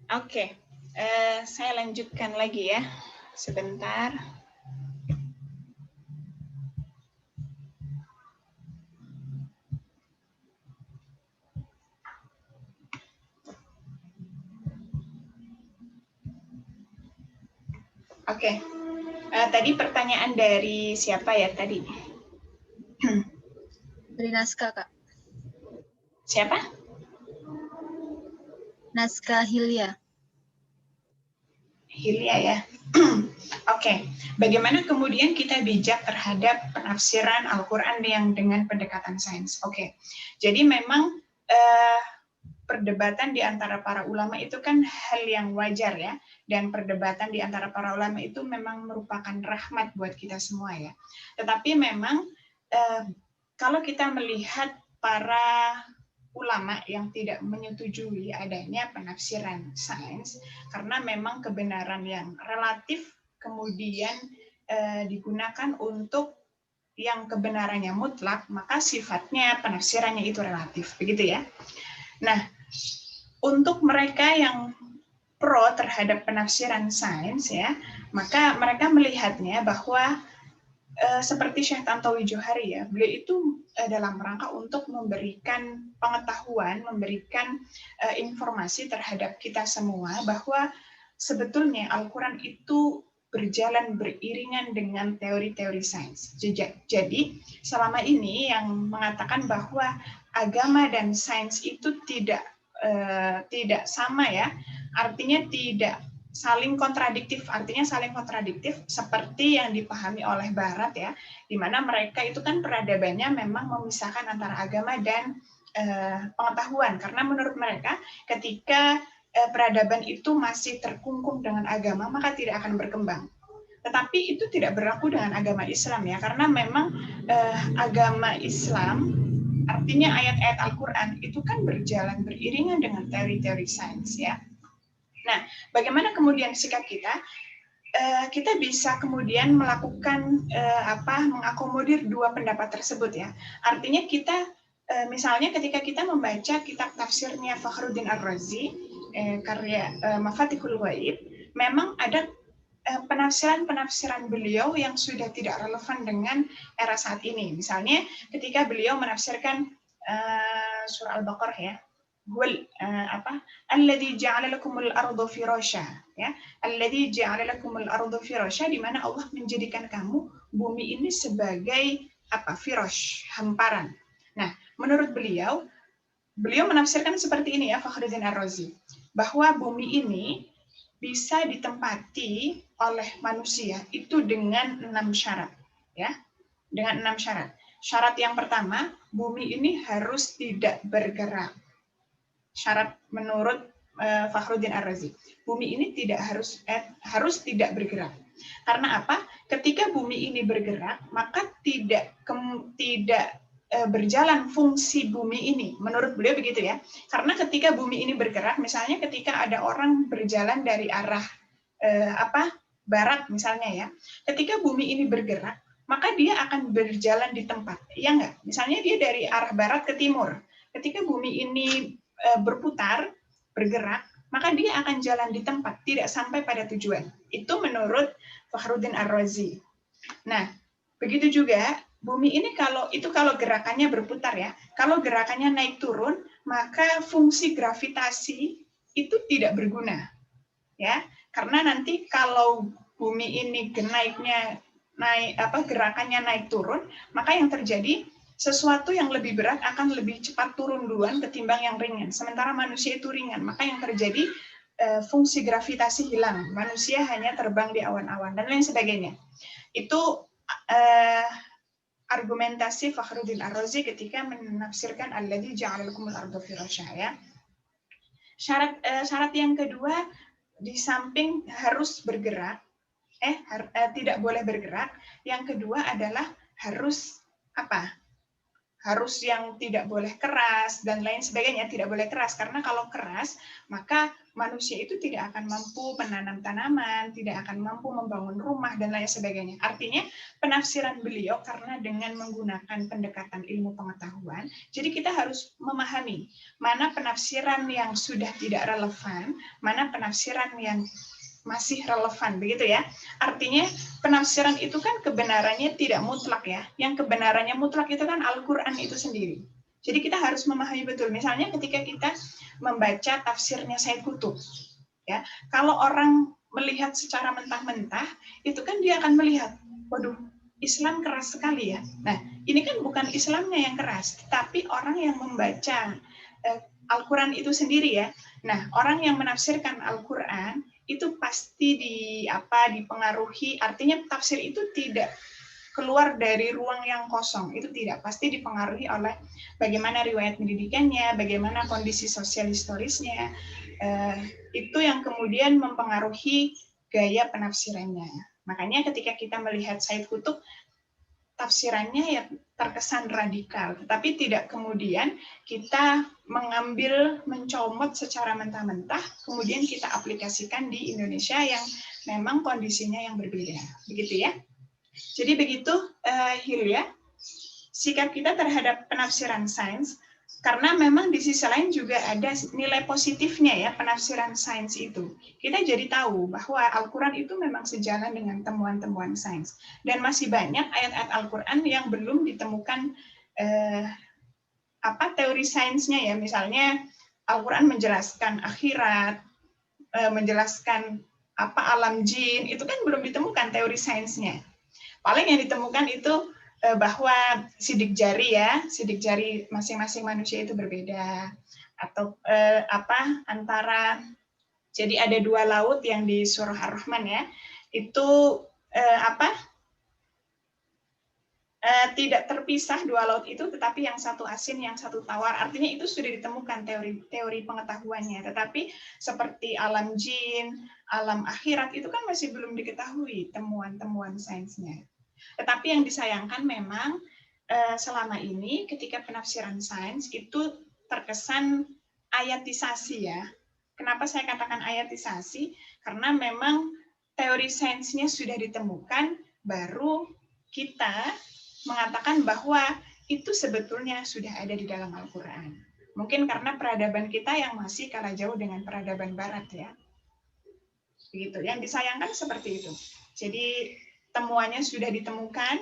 Oke, saya lanjutkan lagi ya, sebentar. Oke, tadi pertanyaan dari siapa ya tadi? Dari naskah, Kak. Siapa? Naskah Hilya. Hilya ya. Oke, bagaimana kemudian kita bijak terhadap penafsiran Al-Quran yang dengan pendekatan sains? Oke, jadi memang perdebatan di antara para ulama itu kan hal yang wajar ya, dan perdebatan di antara para ulama itu memang merupakan rahmat buat kita semua ya. Tetapi memang kalau kita melihat para ulama yang tidak menyetujui adanya penafsiran sains karena memang kebenaran yang relatif kemudian digunakan untuk yang kebenarannya mutlak, maka sifatnya penafsirannya itu relatif, begitu ya. Nah, untuk mereka yang pro terhadap penafsiran sains ya, maka mereka melihatnya bahwa seperti Syekh Tantowi Johari ya, beliau itu dalam rangka untuk memberikan pengetahuan, memberikan informasi terhadap kita semua bahwa sebetulnya Al-Quran itu berjalan beriringan dengan teori-teori sains. Jadi selama ini yang mengatakan bahwa agama dan sains itu tidak sama ya, artinya tidak saling kontradiktif, artinya saling kontradiktif seperti yang dipahami oleh Barat ya, di mana mereka itu kan peradabannya memang memisahkan antara agama dan pengetahuan, karena menurut mereka ketika peradaban itu masih terkungkung dengan agama maka tidak akan berkembang. Tetapi itu tidak berlaku dengan agama Islam ya, karena memang agama Islam artinya ayat-ayat Al-Quran itu kan berjalan beriringan dengan teori-teori sains ya. Nah, bagaimana kemudian sikap kita? Kita bisa kemudian melakukan mengakomodir dua pendapat tersebut ya. Artinya kita misalnya ketika kita membaca kitab tafsirnya Fakhruddin Ar-Razi, karya Mafatihul Ghaib, memang ada penafsiran-penafsiran beliau yang sudah tidak relevan dengan era saat ini. Misalnya ketika beliau menafsirkan surah Al-Baqarah ya, alladzi ja'ala lakumul arda firasya ya, alladzi ja'ala lakumul arda firasya, di mana Allah menjadikan kamu bumi ini sebagai firash, hamparan. Nah, menurut beliau menafsirkan seperti ini ya, Fakhruddin Ar-Razi, bahwa bumi ini bisa ditempati oleh manusia itu dengan 6 syarat ya, dengan 6 syarat. Syarat yang pertama, bumi ini harus tidak bergerak. Syarat menurut Fakhruddin Ar-Razi, bumi ini harus tidak bergerak. Karena apa? Ketika bumi ini bergerak, maka tidak berjalan fungsi bumi ini. Menurut beliau begitu ya. Karena ketika bumi ini bergerak, misalnya ketika ada orang berjalan dari arah barat misalnya ya, ketika bumi ini bergerak, maka dia akan berjalan di tempat. Ya enggak? Misalnya dia dari arah barat ke timur. Ketika bumi ini berputar, bergerak, maka dia akan jalan di tempat, tidak sampai pada tujuan. Itu menurut Fakhruddin Ar-Razi. Nah, begitu juga bumi ini kalau gerakannya berputar ya, kalau gerakannya naik turun, maka fungsi gravitasi itu tidak berguna. Ya, karena nanti kalau bumi ini gerakannya naik turun, maka yang terjadi sesuatu yang lebih berat akan lebih cepat turun duluan ketimbang yang ringan. Sementara manusia itu ringan, maka yang terjadi fungsi gravitasi hilang. Manusia hanya terbang di awan-awan dan lain sebagainya. Itu argumentasi Fakhruddin Ar-Razi ketika menafsirkan alladzi ja'ala lakumul arda firasya ya. Syarat yang kedua, di samping harus bergerak, tidak boleh bergerak. Yang kedua adalah harus harus yang tidak boleh keras dan lain sebagainya, tidak boleh keras karena kalau keras maka manusia itu tidak akan mampu menanam tanaman, tidak akan mampu membangun rumah dan lain sebagainya. Artinya penafsiran beliau karena dengan menggunakan pendekatan ilmu pengetahuan, jadi kita harus memahami mana penafsiran yang sudah tidak relevan, mana penafsiran yang masih relevan, begitu ya. Artinya penafsiran itu kan kebenarannya tidak mutlak ya. Yang kebenarannya mutlak itu kan Al-Quran itu sendiri. Jadi kita harus memahami betul. Misalnya ketika kita membaca tafsirnya Said Qutb, ya, kalau orang melihat secara mentah-mentah, itu kan dia akan melihat, waduh, Islam keras sekali ya. Nah, ini kan bukan Islamnya yang keras, tetapi orang yang membaca Al-Quran itu sendiri ya. Nah, orang yang menafsirkan Al-Quran itu pasti dipengaruhi, artinya tafsir itu tidak keluar dari ruang yang kosong, itu tidak, pasti dipengaruhi oleh bagaimana riwayat pendidikannya, bagaimana kondisi sosial historisnya, itu yang kemudian mempengaruhi gaya penafsirannya. Makanya ketika kita melihat Said Qutb, tafsirannya ya terkesan radikal, tetapi tidak kemudian kita mengambil, mencomot secara mentah-mentah, kemudian kita aplikasikan di Indonesia yang memang kondisinya yang berbeda. Begitu ya. Jadi begitu, Hilya, sikap kita terhadap penafsiran sains, karena memang di sisi lain juga ada nilai positifnya ya penafsiran sains itu. Kita jadi tahu bahwa Al-Quran itu memang sejalan dengan temuan-temuan sains. Dan masih banyak ayat-ayat Al-Quran yang belum ditemukan teori sainsnya ya. Misalnya Al-Quran menjelaskan akhirat, menjelaskan alam jin, itu kan belum ditemukan teori sainsnya. Paling yang ditemukan itu bahwa sidik jari masing-masing manusia itu berbeda, atau antara, jadi ada 2 laut yang di surah Ar-Rahman ya, itu tidak terpisah 2 laut itu, tetapi yang satu asin, yang satu tawar. Artinya itu sudah ditemukan teori pengetahuannya. Tetapi seperti alam jin, alam akhirat itu kan masih belum diketahui temuan-temuan sainsnya. Tetapi yang disayangkan memang selama ini ketika penafsiran sains itu terkesan ayatisasi ya. Kenapa saya katakan ayatisasi? Karena memang teori sainsnya sudah ditemukan, baru kita mengatakan bahwa itu sebetulnya sudah ada di dalam Al-Quran. Mungkin karena peradaban kita yang masih kalah jauh dengan peradaban Barat ya. Begitu. Yang disayangkan seperti itu. Jadi temuannya sudah ditemukan,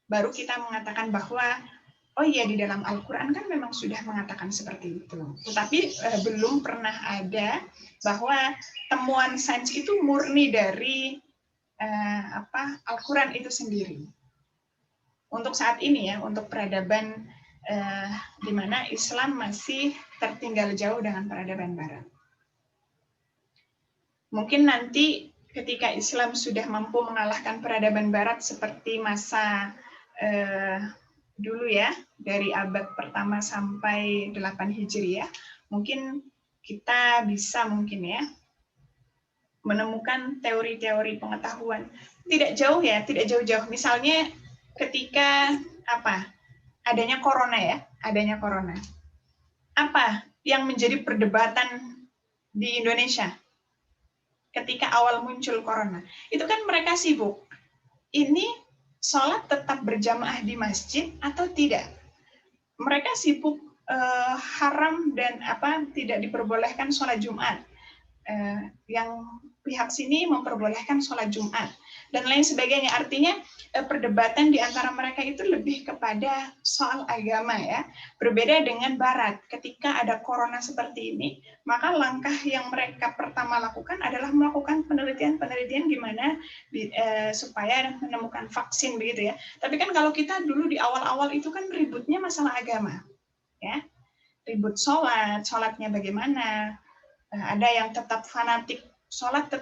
baru kita mengatakan bahwa oh iya di dalam Al-Quran kan memang sudah mengatakan seperti itu. Tetapi belum pernah ada bahwa temuan sains itu murni dari Al-Quran itu sendiri. Untuk saat ini ya, untuk peradaban di mana Islam masih tertinggal jauh dengan peradaban Barat. Mungkin nanti ketika Islam sudah mampu mengalahkan peradaban Barat seperti masa dulu ya, dari abad pertama sampai 8 Hijriah, mungkin kita bisa mungkin ya menemukan teori-teori pengetahuan. Tidak jauh ya, tidak jauh-jauh. Misalnya ketika adanya corona ya, adanya corona. Apa yang menjadi perdebatan di Indonesia ketika awal muncul corona? Itu kan mereka sibuk. Ini sholat tetap berjamaah di masjid atau tidak? Mereka sibuk haram dan tidak diperbolehkan sholat Jumat. Yang pihak sini memperbolehkan sholat Jumat dan lain sebagainya. Artinya perdebatan di antara mereka itu lebih kepada soal agama ya. Berbeda dengan Barat. Ketika ada corona seperti ini, maka langkah yang mereka pertama lakukan adalah melakukan penelitian-penelitian gimana supaya menemukan vaksin begitu ya. Tapi kan kalau kita dulu di awal-awal itu kan ributnya masalah agama ya. Ribut sholatnya bagaimana. Ada yang tetap fanatik sholat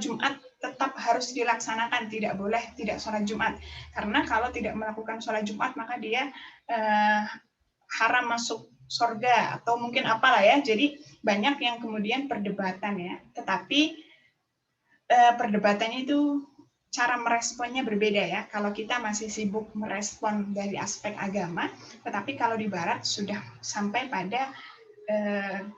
Jumat tetap harus dilaksanakan, tidak boleh tidak sholat Jumat, karena kalau tidak melakukan sholat Jumat maka dia haram masuk surga atau mungkin apalah ya. Jadi banyak yang kemudian perdebatan ya, tetapi perdebatannya itu cara meresponnya berbeda ya. Kalau kita masih sibuk merespon dari aspek agama, tetapi kalau di Barat sudah sampai pada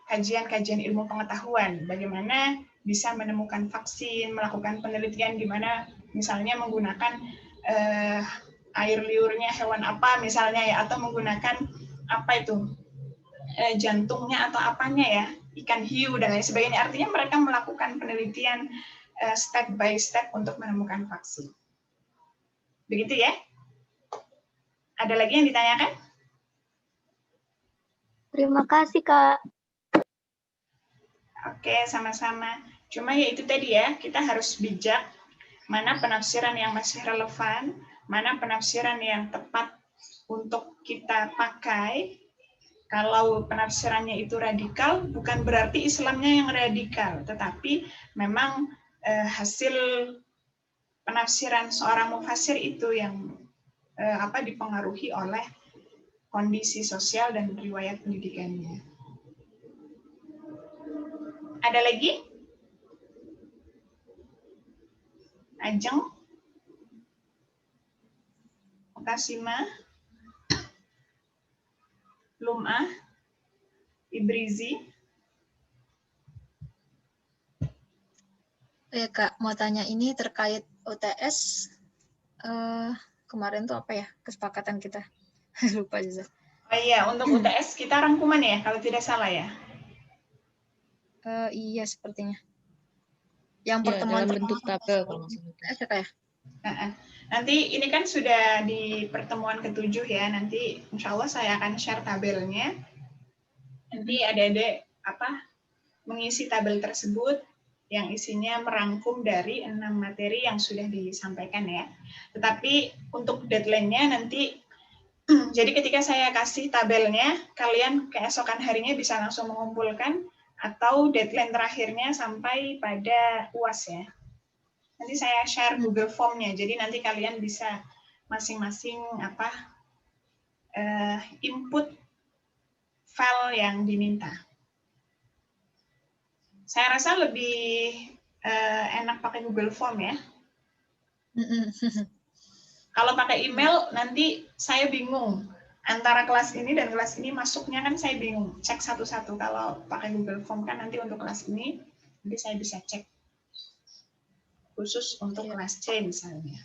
kajian-kajian ilmu pengetahuan, bagaimana bisa menemukan vaksin, melakukan penelitian di mana misalnya menggunakan air liurnya hewan apa misalnya ya, atau menggunakan apa itu jantungnya atau apanya ya, ikan hiu dan lain sebagainya. Artinya mereka melakukan penelitian step by step untuk menemukan vaksin. Begitu ya? Ada lagi yang ditanyakan? Terima kasih, Kak. Oke, sama-sama. Cuma ya itu tadi ya, kita harus bijak mana penafsiran yang masih relevan, mana penafsiran yang tepat untuk kita pakai. Kalau penafsirannya itu radikal, bukan berarti Islamnya yang radikal, tetapi memang hasil penafsiran seorang mufassir itu yang dipengaruhi oleh kondisi sosial dan riwayat pendidikannya. Ada lagi? Ajeng? Mukasimah? Lum'ah? Ibrizi? Ya Kak, mau tanya ini terkait UTS. Kemarin tuh apa ya kesepakatan kita? Lupa juga. Oh iya, untuk UTS kita rangkuman ya, kalau tidak salah ya. Iya sepertinya. Yang Ya, pertemuan dalam bentuk tabel kalau nggak salah. ya. Nanti ini kan sudah di pertemuan ke-7 ya, nanti insya Allah saya akan share tabelnya. Nanti adik-adik mengisi tabel tersebut yang isinya merangkum dari 6 materi yang sudah disampaikan ya. Tetapi untuk deadline-nya nanti, jadi ketika saya kasih tabelnya, kalian keesokan harinya bisa langsung mengumpulkan, atau deadline terakhirnya sampai pada UAS ya. Nanti saya share Google Form-nya, jadi nanti kalian bisa masing-masing input file yang diminta. Saya rasa lebih enak pakai Google Form ya. Kalau pakai email nanti saya bingung antara kelas ini dan kelas ini masuknya, kan saya bingung cek satu-satu. Kalau pakai Google Form kan nanti untuk kelas ini nanti saya bisa cek khusus untuk kelas C misalnya.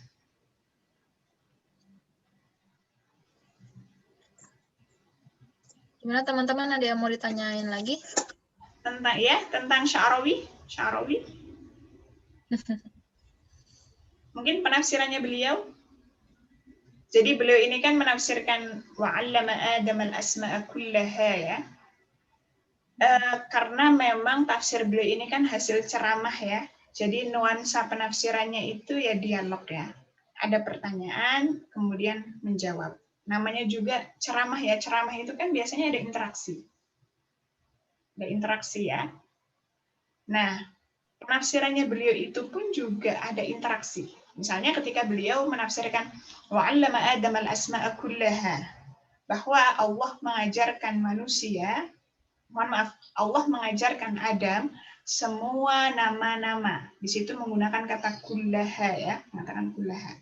Gimana teman-teman, ada yang mau ditanyain lagi? Tentang Sya'rawi. Mungkin penafsirannya beliau. Jadi beliau ini kan menafsirkan wa'allama Adam al-asma'a kullaha ya. Karena memang tafsir beliau ini kan hasil ceramah ya. Jadi nuansa penafsirannya itu ya dialog ya. Ada pertanyaan, kemudian menjawab. Namanya juga ceramah ya. Ceramah itu kan biasanya ada interaksi. Ada interaksi ya. Nah, penafsirannya beliau itu pun juga ada interaksi. Misalnya ketika beliau menafsirkan wa'allama Adam al-asma'a kullaha, bahwa Allah mengajarkan manusia, Allah mengajarkan Adam semua nama-nama. Di situ menggunakan kata kullaha ya, mengatakan kullaha.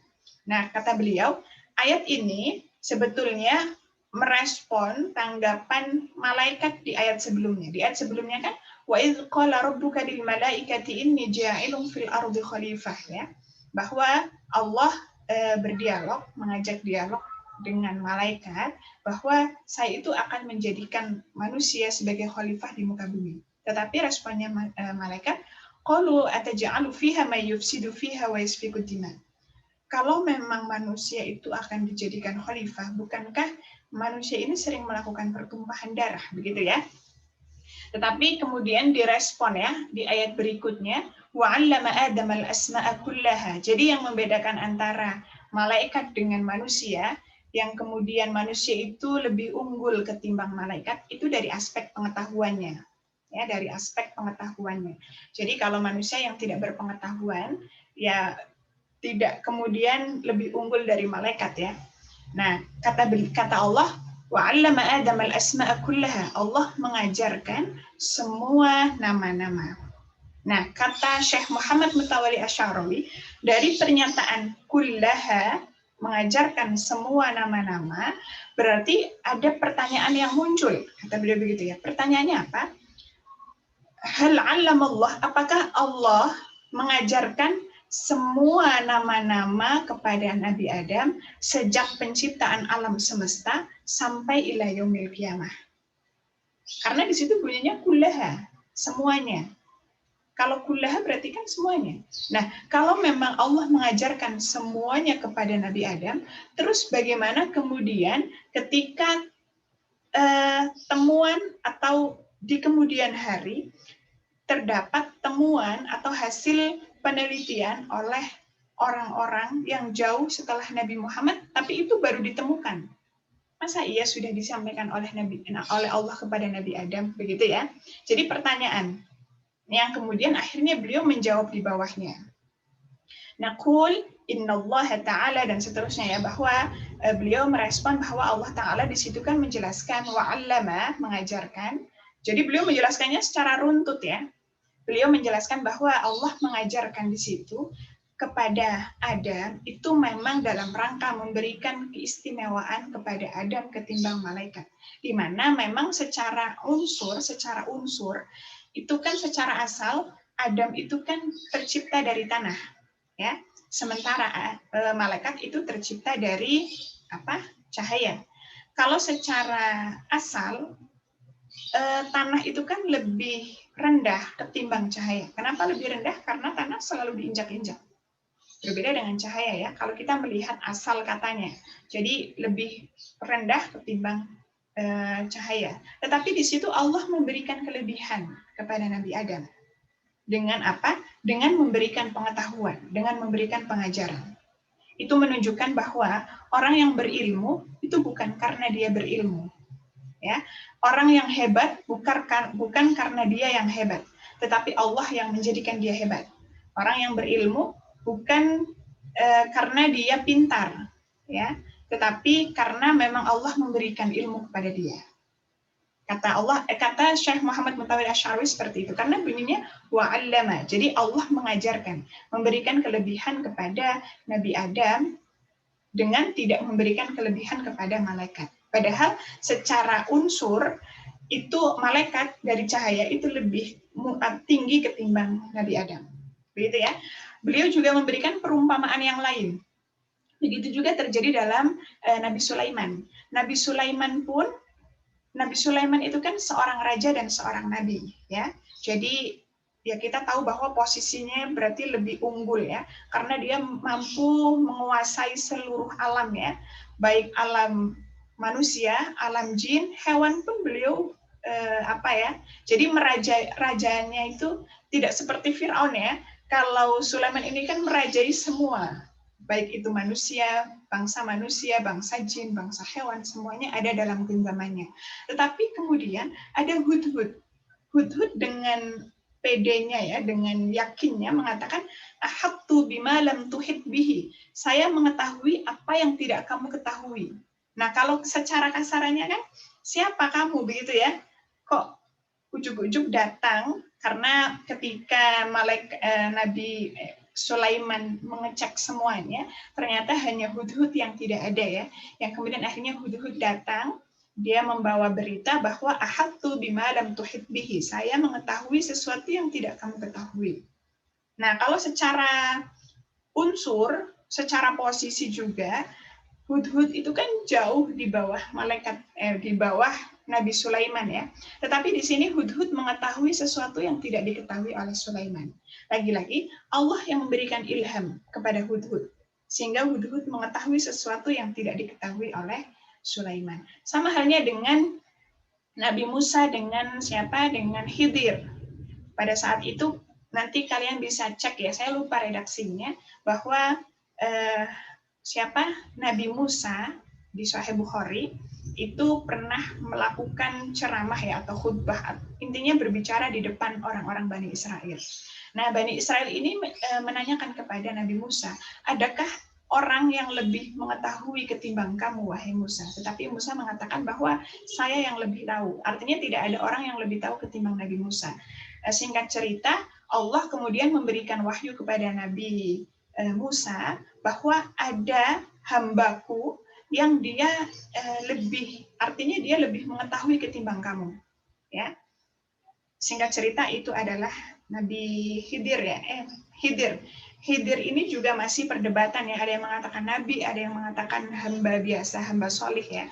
Nah, kata beliau, ayat ini sebetulnya merespon tanggapan malaikat di ayat sebelumnya. Di ayat sebelumnya kan wa idz qala rabbuka lil malaikati inni ja'ilun fil ardi khalifah ya. Bahwa Allah mengajak dialog dengan malaikat bahwa saya itu akan menjadikan manusia sebagai khalifah di muka bumi. Tetapi responnya malaikat, qalu ataj'alu fiha may yufsidu fiha wa yasfiku dima. Kalau memang manusia itu akan dijadikan khalifah, bukankah manusia ini sering melakukan pertumpahan darah, begitu ya? Tetapi kemudian direspon ya di ayat berikutnya, wa'allama Adam al-asma'a kullaha. Jadi yang membedakan antara malaikat dengan manusia, yang kemudian manusia itu lebih unggul ketimbang malaikat, itu dari aspek pengetahuannya. Ya, dari aspek pengetahuannya. Jadi kalau manusia yang tidak berpengetahuan, ya tidak kemudian lebih unggul dari malaikat ya. Nah, kata Allah, wa'allama Adam al-asma'a kullaha. Allah mengajarkan semua nama-nama. Nah, kata Syekh Muhammad Mutawalli Asy'arawi, dari pernyataan kullaha, mengajarkan semua nama-nama, berarti ada pertanyaan yang muncul. Kata beliau begitu ya. Pertanyaannya apa? Hal 'allamallah, apakah Allah mengajarkan semua nama-nama kepada Nabi Adam sejak penciptaan alam semesta sampai ila yaumil qiyamah? Karena di situ bunyinya kullaha, semuanya. Kalau kullaha berarti kan semuanya. Nah, kalau memang Allah mengajarkan semuanya kepada Nabi Adam, terus bagaimana kemudian ketika temuan atau di kemudian hari terdapat temuan atau hasil penelitian oleh orang-orang yang jauh setelah Nabi Muhammad, tapi itu baru ditemukan. Masa iya sudah disampaikan oleh Allah kepada Nabi Adam, begitu ya? Jadi pertanyaan yang kemudian akhirnya beliau menjawab di bawahnya. Naqul innallaha ta'ala dan seterusnya ya, bahwa beliau merespon bahwa Allah Ta'ala di situ kan menjelaskan wa'allama, mengajarkan. Jadi beliau menjelaskannya secara runtut ya. Beliau menjelaskan bahwa Allah mengajarkan di situ kepada Adam itu memang dalam rangka memberikan keistimewaan kepada Adam ketimbang malaikat. Di mana memang secara unsur itu kan secara asal Adam itu kan tercipta dari tanah, ya. Sementara malaikat itu tercipta dari apa? Cahaya. Kalau secara asal tanah itu kan lebih rendah ketimbang cahaya. Kenapa lebih rendah? Karena tanah selalu diinjak-injak. Berbeda dengan cahaya ya. Kalau kita melihat asal katanya, jadi lebih rendah ketimbang cahaya. Tetapi di situ Allah memberikan kelebihan kepada Nabi Adam. Dengan apa? Dengan memberikan pengetahuan, dengan memberikan pengajaran. Itu menunjukkan bahwa orang yang berilmu itu bukan karena dia berilmu. Ya, orang yang hebat bukan karena dia yang hebat, tetapi Allah yang menjadikan dia hebat. Orang yang berilmu bukan karena dia pintar, ya, tetapi karena memang Allah memberikan ilmu kepada dia. Kata Syekh Muhammad Mutawalli Asy'arawi seperti itu, karena bunyinya wa'allama. Jadi Allah mengajarkan, memberikan kelebihan kepada Nabi Adam dengan tidak memberikan kelebihan kepada malaikat. Padahal secara unsur itu malaikat dari cahaya itu lebih tinggi ketimbang Nabi Adam. Begitu ya. Beliau juga memberikan perumpamaan yang lain. Begitu juga terjadi dalam Nabi Sulaiman. Nabi Sulaiman itu kan seorang raja dan seorang nabi, ya. Jadi ya kita tahu bahwa posisinya berarti lebih unggul ya, karena dia mampu menguasai seluruh alam ya, baik alam manusia, alam jin, hewan pun beliau jadi rajanya itu tidak seperti Firaun ya. Kalau Sulaiman ini kan merajai semua, baik itu manusia, bangsa jin, bangsa hewan, semuanya ada dalam genggamannya. Tetapi kemudian ada Hudhud. Hudhud dengan pedenya ya, dengan yakinnya mengatakan ahattu bima lam tuhit bihi. Saya mengetahui apa yang tidak kamu ketahui. Nah, kalau secara kasarannya kan siapa kamu begitu ya? Kok ujuk-ujuk datang karena ketika Nabi Sulaiman mengecek semuanya, ternyata hanya Hudhud yang tidak ada ya. Yang kemudian akhirnya Hudhud datang, dia membawa berita bahwa ahattu bima lam tuhit bihi. Saya mengetahui sesuatu yang tidak kamu ketahui. Nah, kalau secara unsur, secara posisi juga, Hudhud itu kan jauh di bawah di bawah Nabi Sulaiman ya. Tetapi di sini Hudhud mengetahui sesuatu yang tidak diketahui oleh Sulaiman. Lagi-lagi Allah yang memberikan ilham kepada Hudhud sehingga Hudhud mengetahui sesuatu yang tidak diketahui oleh Sulaiman. Sama halnya dengan Nabi Musa dengan siapa? Dengan Khidir. Pada saat itu nanti kalian bisa cek ya, saya lupa redaksinya, bahwa Nabi Musa di Sahih Bukhari itu pernah melakukan ceramah ya atau khutbah, intinya berbicara di depan orang-orang Bani Israel. Nah, Bani Israel ini menanyakan kepada Nabi Musa, adakah orang yang lebih mengetahui ketimbang kamu, wahai Musa? Tetapi Musa mengatakan bahwa saya yang lebih tahu. Artinya tidak ada orang yang lebih tahu ketimbang Nabi Musa. Singkat cerita, Allah kemudian memberikan wahyu kepada Nabi Musa bahwa ada hambaku yang dia artinya dia lebih mengetahui ketimbang kamu, ya. Singkat cerita itu adalah Nabi Khidir ya. Khidir ini juga masih perdebatan ya. Ada yang mengatakan nabi, ada yang mengatakan hamba biasa, hamba solih ya.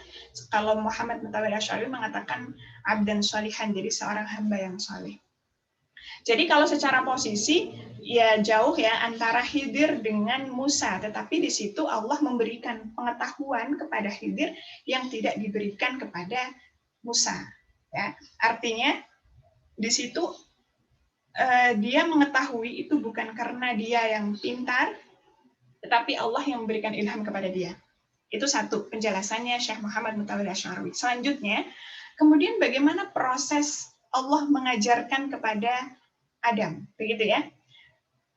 Kalau Muhammad Mutawalli Asy'ari mengatakan abdan solihan, jadi seorang hamba yang solih. Jadi kalau secara posisi ya jauh ya antara Khidir dengan Musa, tetapi di situ Allah memberikan pengetahuan kepada Khidir yang tidak diberikan kepada Musa. Ya, artinya di situ dia mengetahui itu bukan karena dia yang pintar, tetapi Allah yang memberikan ilham kepada dia. Itu satu penjelasannya Syekh Muhammad Mutawalli Asy'ari. Selanjutnya, kemudian bagaimana proses Allah mengajarkan kepada Adam, begitu ya.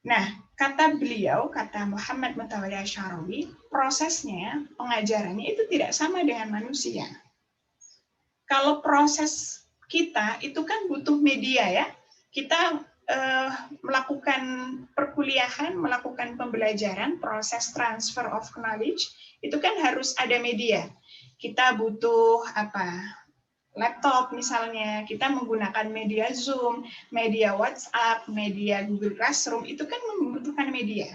Nah, kata beliau, kata Muhammad Mutawalli Asy'ari, prosesnya, pengajarannya itu tidak sama dengan manusia. Kalau proses kita itu kan butuh media ya. Kita melakukan perkuliahan, melakukan pembelajaran, proses transfer of knowledge, itu kan harus ada media. Kita butuh laptop misalnya, kita menggunakan media Zoom, media WhatsApp, media Google Classroom, itu kan membutuhkan media.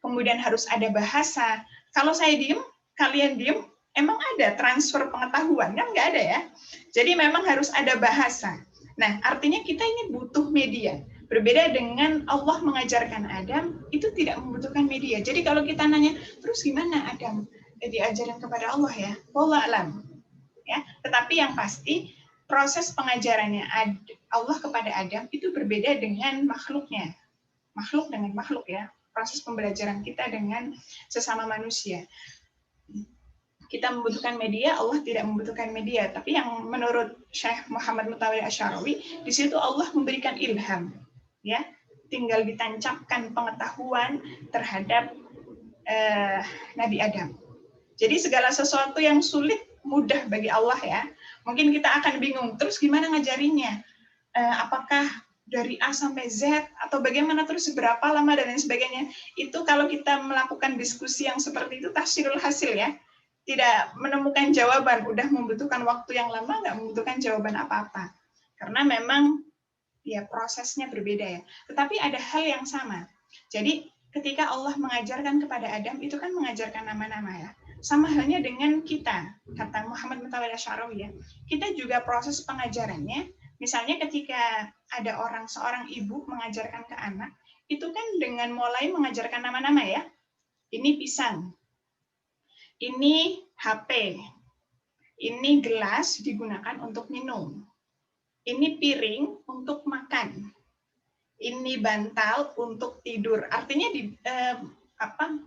Kemudian harus ada bahasa. Kalau saya diem, kalian diem, emang ada transfer pengetahuan? Kan nggak ada ya. Jadi memang harus ada bahasa. Nah, artinya kita ini butuh media. Berbeda dengan Allah mengajarkan Adam, itu tidak membutuhkan media. Jadi kalau kita nanya, terus gimana Adam diajarkan kepada Allah ya? Wallahu a'lam. Ya, tetapi yang pasti proses pengajarannya Allah kepada Adam itu berbeda dengan makhluknya. Makhluk dengan makhluk ya. Proses pembelajaran kita dengan sesama manusia. Kita membutuhkan media, Allah tidak membutuhkan media. Tapi yang menurut Syekh Muhammad Mutawalli Asy'ari, di situ Allah memberikan ilham. Ya, tinggal ditancapkan pengetahuan terhadap Nabi Adam. Jadi segala sesuatu yang sulit mudah bagi Allah ya. Mungkin kita akan bingung, terus gimana ngajarinnya? Apakah dari A sampai Z atau bagaimana, terus seberapa lama dan lain sebagainya? Itu kalau kita melakukan diskusi yang seperti itu tahsilul hasil ya. Tidak menemukan jawaban, udah membutuhkan waktu yang lama, nggak membutuhkan jawaban apa-apa. Karena memang ya prosesnya berbeda ya. Tetapi ada hal yang sama. Jadi ketika Allah mengajarkan kepada Adam, itu kan mengajarkan nama-nama ya. Sama halnya dengan kita, kata Muhammad Mutawalli Asy'ari ya. Kita juga proses pengajarannya, misalnya ketika ada seorang ibu mengajarkan ke anak, itu kan dengan mulai mengajarkan nama-nama ya. Ini pisang, ini HP, ini gelas digunakan untuk minum, ini piring untuk makan, ini bantal untuk tidur. Artinya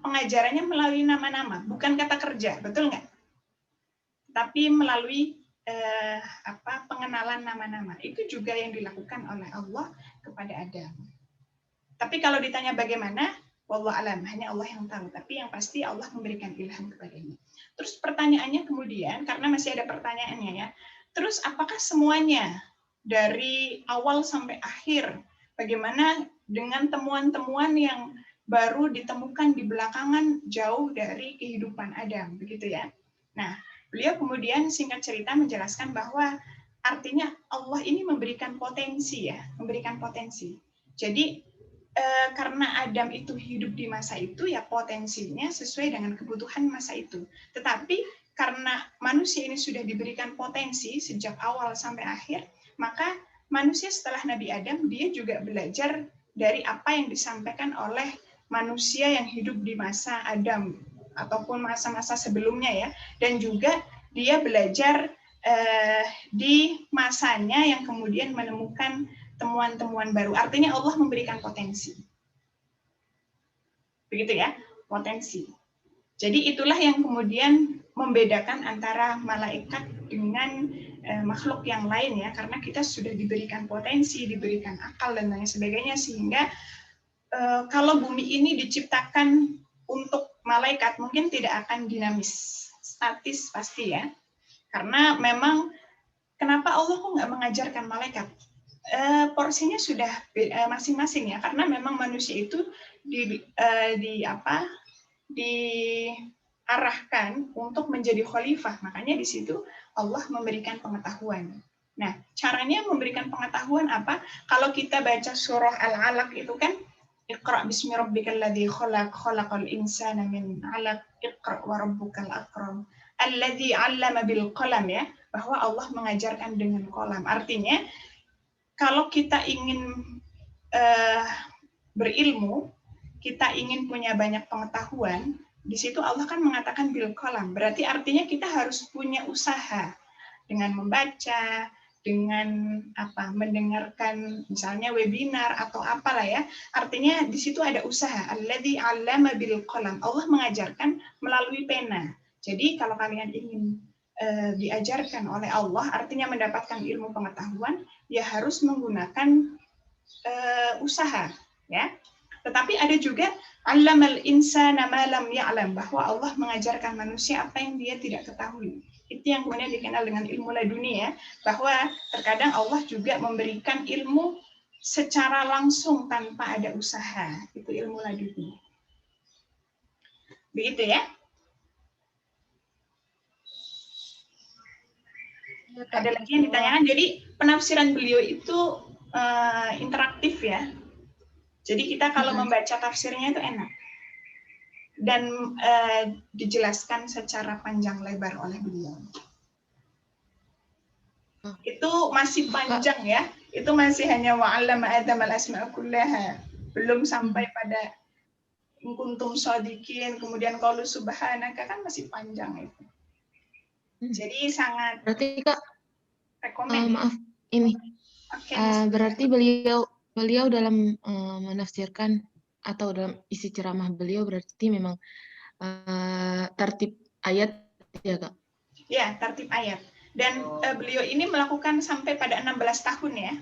pengajarannya melalui nama-nama, bukan kata kerja, betul nggak? Tapi melalui pengenalan nama-nama. Itu juga yang dilakukan oleh Allah kepada Adam. Tapi kalau ditanya bagaimana, wallahu alam, hanya Allah yang tahu. Tapi yang pasti Allah memberikan ilham kepadanya. Terus pertanyaannya kemudian, karena masih ada pertanyaannya ya, terus apakah semuanya dari awal sampai akhir, bagaimana dengan temuan-temuan yang baru ditemukan di belakangan jauh dari kehidupan Adam, begitu ya. Nah, beliau kemudian singkat cerita menjelaskan bahwa artinya Allah ini memberikan potensi ya, memberikan potensi. Jadi karena Adam itu hidup di masa itu, ya potensinya sesuai dengan kebutuhan masa itu. Tetapi karena manusia ini sudah diberikan potensi sejak awal sampai akhir, maka manusia setelah Nabi Adam, dia juga belajar dari apa yang disampaikan oleh manusia yang hidup di masa Adam, ataupun masa-masa sebelumnya ya. Dan juga dia belajar di masanya yang kemudian menemukan temuan-temuan baru. Artinya Allah memberikan potensi. Begitu ya, potensi. Jadi itulah yang kemudian membedakan antara malaikat dengan makhluk yang lain ya, karena kita sudah diberikan potensi, diberikan akal dan lain sebagainya, sehingga kalau bumi ini diciptakan untuk malaikat mungkin tidak akan dinamis, statis pasti ya. Karena memang kenapa Allah kok nggak mengajarkan malaikat? porsinya sudah masing-masing ya, karena memang manusia itu diarahkan untuk menjadi khalifah. Makanya di situ Allah memberikan pengetahuan. Nah, caranya memberikan pengetahuan apa? Kalau kita baca surah Al-Alaq itu kan Iqra bismi rabbikal ladzi khalaq, khalaqal insana min 'alaq, Iqra wa rabbukal akram, alladzi 'allama bil qalam ya, bahwa Allah mengajarkan dengan qalam. Artinya kalau kita ingin berilmu, kita ingin punya banyak pengetahuan, di situ Allah kan mengatakan bil qalam. Berarti artinya kita harus punya usaha dengan membaca, dengan mendengarkan misalnya webinar atau apalah ya. Artinya di situ ada usaha. Alladzi 'allama bil qalam. Allah mengajarkan melalui pena. Jadi kalau kalian ingin diajarkan oleh Allah, artinya mendapatkan ilmu pengetahuan, ya harus menggunakan usaha, ya. Tetapi ada juga 'allamal insana ma lam ya'lam, bahwa Allah mengajarkan manusia apa yang dia tidak ketahui. Itu yang kemudian dikenal dengan ilmu laduni ya, bahwa terkadang Allah juga memberikan ilmu secara langsung tanpa ada usaha. Itu ilmu laduni. Begitu ya. Ada lagi yang ditanyakan. Jadi penafsiran beliau itu interaktif ya. Jadi kita kalau membaca tafsirnya itu enak. Dan dijelaskan secara panjang lebar oleh beliau. Itu masih panjang ya. Itu masih hanya wa'allama Adam al-asma'a kullaha. Belum sampai pada in kuntum shadiqin, kemudian qalu subhanaka, kan masih panjang itu. Jadi sangat Berarti Kak, rekomen. maaf ini. Okay, berarti beliau dalam menafsirkan atau dalam isi ceramah beliau berarti memang tertib ayat ya Kak? Ya, tertib ayat. Dan beliau ini melakukan sampai pada 16 tahun ya.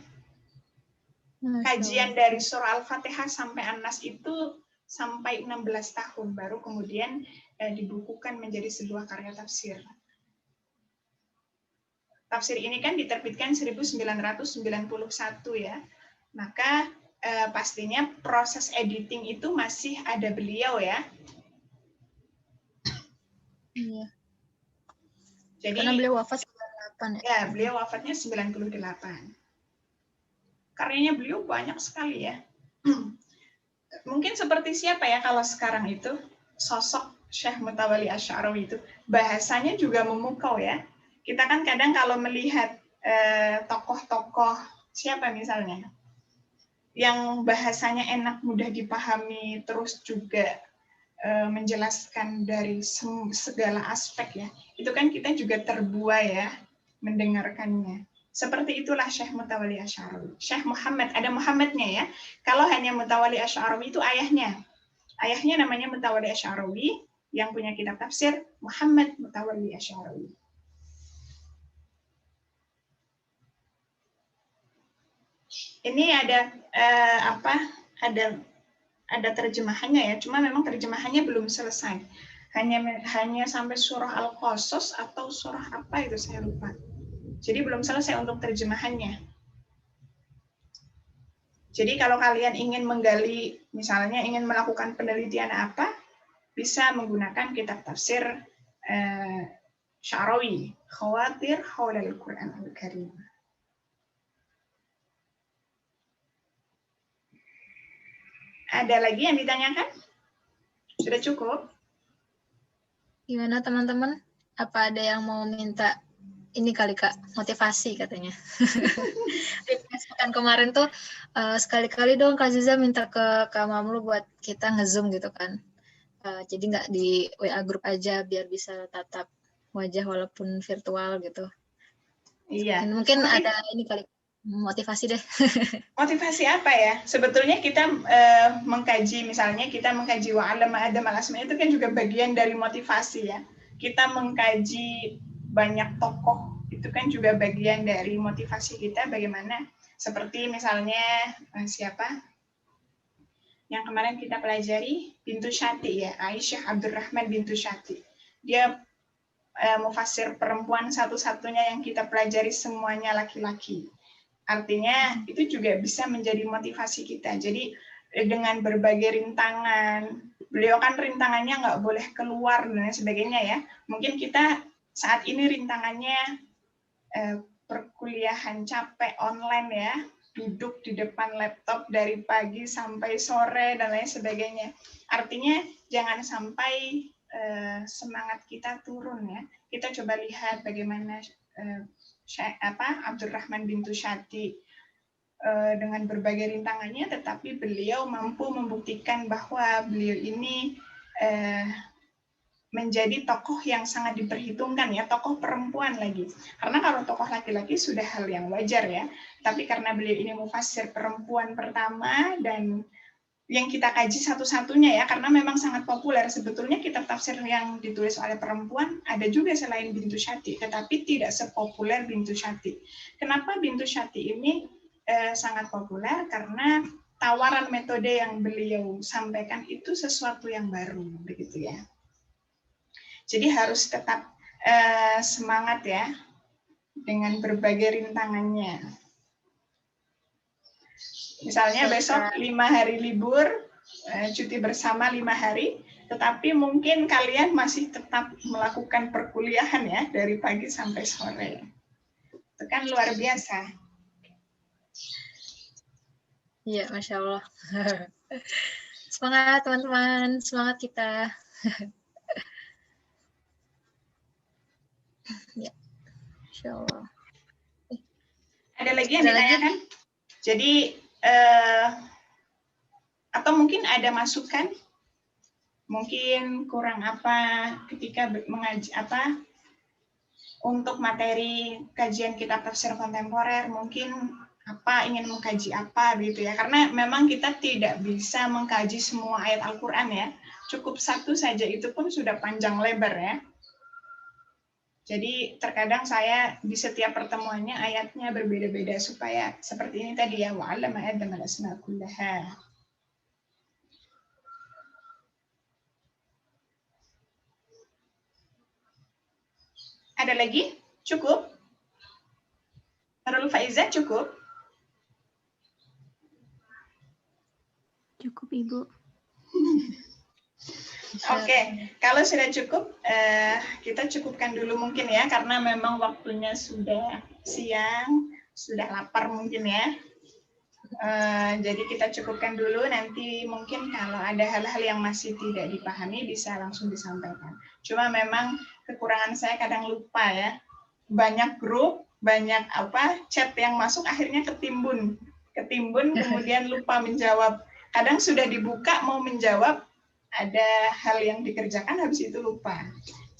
Kajian dari surah Al-Fatihah sampai An-Nas itu sampai 16 tahun, baru kemudian dibukukan menjadi sebuah karya tafsir. Tafsir ini kan diterbitkan 1991 ya. Maka pastinya proses editing itu masih ada beliau ya. Iya. Jadi, karena beliau wafat 98 ya. Ya, beliau wafatnya 98. Karyanya beliau banyak sekali ya. Mungkin seperti siapa ya kalau sekarang itu sosok Syekh Mutawalli Asy'arawi itu bahasanya juga memukau ya. Kita kan kadang kalau melihat tokoh-tokoh siapa misalnya yang bahasanya enak, mudah dipahami, terus juga menjelaskan dari segala aspek ya. Itu kan kita juga terbuai ya mendengarkannya. Seperti itulah Syekh Mutawalli Asy'arawi. Syekh Muhammad, ada Muhammadnya ya. Kalau hanya Mutawalli Asy'arawi itu ayahnya. Ayahnya namanya Mutawalli Asy'arawi, yang punya kitab tafsir Muhammad Mutawalli Asy'arawi. Ini ada ada terjemahannya ya, cuma memang terjemahannya belum selesai. Hanya sampai surah Al-Qasas atau surah apa itu saya lupa. Jadi belum selesai untuk terjemahannya. Jadi kalau kalian ingin menggali, misalnya ingin melakukan penelitian apa, bisa menggunakan kitab tafsir Sya'rawi, Khawatir Haulal Quran Al-Karim. Ada lagi yang ditanyakan? Sudah cukup? Gimana teman-teman? Apa ada yang mau minta ini kali Kak, motivasi katanya. Request pekan kemarin tuh sekali-kali dong Kak Ziza minta ke Kak Mamlu buat kita nge-zoom gitu kan. Jadi nggak di WA grup aja biar bisa tatap wajah walaupun virtual gitu. Iya. Mungkin ada ini kali motivasi deh. Motivasi apa ya? Sebetulnya kita mengkaji, misalnya kita mengkaji wa'allama Adam al-asma itu kan juga bagian dari motivasi ya. Kita mengkaji banyak tokoh, itu kan juga bagian dari motivasi kita bagaimana. Seperti misalnya siapa? Yang kemarin kita pelajari, Bintu Syati ya, Aisyah Abdurrahman Bintu Syati. Dia mufassir perempuan satu-satunya yang kita pelajari semuanya laki-laki. Artinya itu juga bisa menjadi motivasi kita. Jadi dengan berbagai rintangan, beliau kan rintangannya nggak boleh keluar dan sebagainya ya. Mungkin kita saat ini rintangannya perkuliahan capek online ya, duduk di depan laptop dari pagi sampai sore dan lain sebagainya. Artinya jangan sampai semangat kita turun ya. Kita coba lihat bagaimana Abdurrahman bin Tusyati dengan berbagai rintangannya, tetapi beliau mampu membuktikan bahwa beliau ini menjadi tokoh yang sangat diperhitungkan ya, tokoh perempuan lagi. Karena kalau tokoh laki-laki sudah hal yang wajar ya, tapi karena beliau ini mufassir perempuan pertama dan yang kita kaji satu-satunya ya, karena memang sangat populer. Sebetulnya kitab tafsir yang ditulis oleh perempuan ada juga selain Bintu Syati, tetapi tidak sepopuler Bintu Syati. Kenapa Bintu Syati ini sangat populer? Karena tawaran metode yang beliau sampaikan itu sesuatu yang baru, begitu ya. Jadi harus tetap semangat ya dengan berbagai rintangannya. Misalnya besok 5 hari libur, cuti bersama 5 hari, tetapi mungkin kalian masih tetap melakukan perkuliahan ya, dari pagi sampai sore. Itu kan luar biasa. Iya, Masya Allah. Semangat teman-teman, semangat kita. Ya, Masya Allah. Ada lagi yang ditanyakan? Jadi, atau mungkin ada masukan, mungkin kurang apa ketika mengaji apa untuk materi kajian kitab tafsir kontemporer, mungkin apa ingin mengkaji apa gitu ya, karena memang kita tidak bisa mengkaji semua ayat Al-Quran ya, cukup satu saja itu pun sudah panjang lebar ya. Jadi terkadang saya di setiap pertemuannya ayatnya berbeda-beda supaya seperti ini tadi ya, wa'allama Adama al-asma kullaha. Ada lagi? Cukup? Nurul Faiza cukup? Cukup, Ibu. Oke, kalau sudah cukup, kita cukupkan dulu mungkin ya, karena memang waktunya sudah siang, sudah lapar mungkin ya. Jadi kita cukupkan dulu, nanti mungkin kalau ada hal-hal yang masih tidak dipahami bisa langsung disampaikan. Cuma memang kekurangan saya kadang lupa ya, banyak grup, banyak chat yang masuk akhirnya ketimbun kemudian lupa menjawab. Kadang sudah dibuka mau menjawab, ada hal yang dikerjakan habis itu lupa.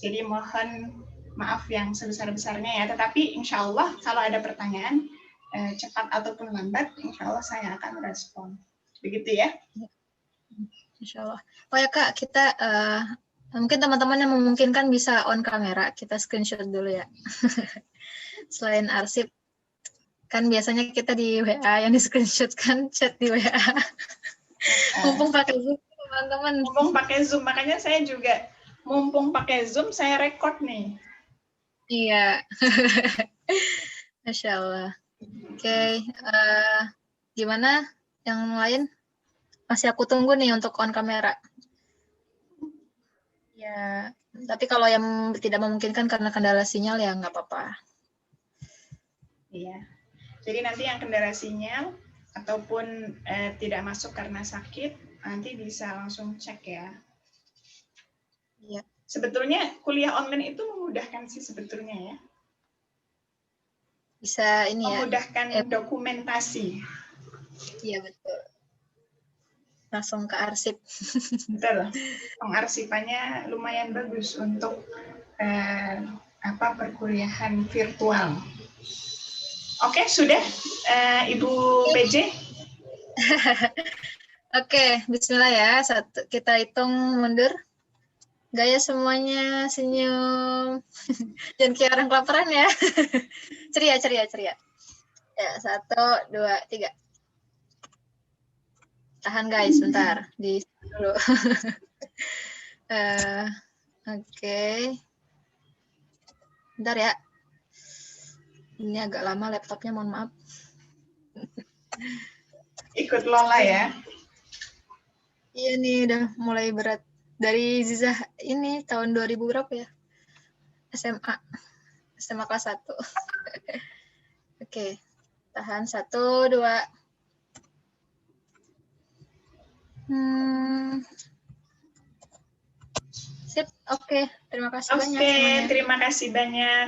Jadi mohon maaf yang sebesar-besarnya ya, tetapi insya Allah kalau ada pertanyaan cepat ataupun lambat, insya Allah saya akan respon. Begitu ya? Insya Allah. Oh ya Kak, kita mungkin teman-teman yang memungkinkan bisa on kamera, kita screenshot dulu ya. Selain arsip, kan biasanya kita di WA yang di screenshot kan chat di WA. Mumpung pakai Zoom, teman-teman. Mumpung pakai Zoom, makanya saya juga mumpung pakai Zoom, saya record nih. Iya. Masya Allah. Oke, gimana yang lain? Masih aku tunggu nih untuk on kamera. Ya, tapi kalau yang tidak memungkinkan karena kendala sinyal ya nggak apa-apa. Iya. Jadi nanti yang kendala sinyal ataupun tidak masuk karena sakit, nanti bisa langsung cek ya. Iya. Sebetulnya kuliah online itu memudahkan sih sebetulnya ya. Bisa ini ya. Memudahkan dokumentasi. Iya betul. Langsung ke arsip. Betul. Pengarsipannya lumayan bagus untuk perkuliahan virtual. Oke, sudah Ibu PJ. Oke, bismillah ya. Kita hitung mundur. Gaya semuanya senyum. Jangan kayak orang kelaparan ya. Ceria. Ya, 1, 2, 3. Tahan guys, bentar. Di dulu. Oke. Bentar ya. Ini agak lama laptopnya, mohon maaf. Ikut Lola ya. Iya nih, udah mulai berat. Dari Zizah ini tahun 2000 berapa ya? SMA kelas 1. Oke, tahan 1, 2. Sip, oke. Terima kasih banyak Oke, semuanya. terima kasih banyak.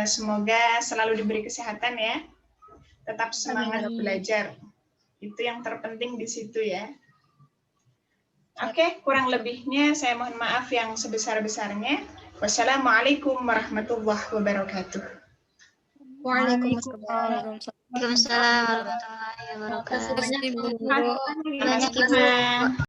Semoga selalu diberi kesehatan ya. Tetap semangat Amin. belajar. Itu yang terpenting di situ ya. Oke, kurang lebihnya saya mohon maaf yang sebesar-besarnya. Wassalamualaikum warahmatullahi wabarakatuh. Waalaikumsalam. Waalaikumsalam warahmatullahi Terima kasih wabarakatuh. banyak, Bu. Ibu. Sama-sama.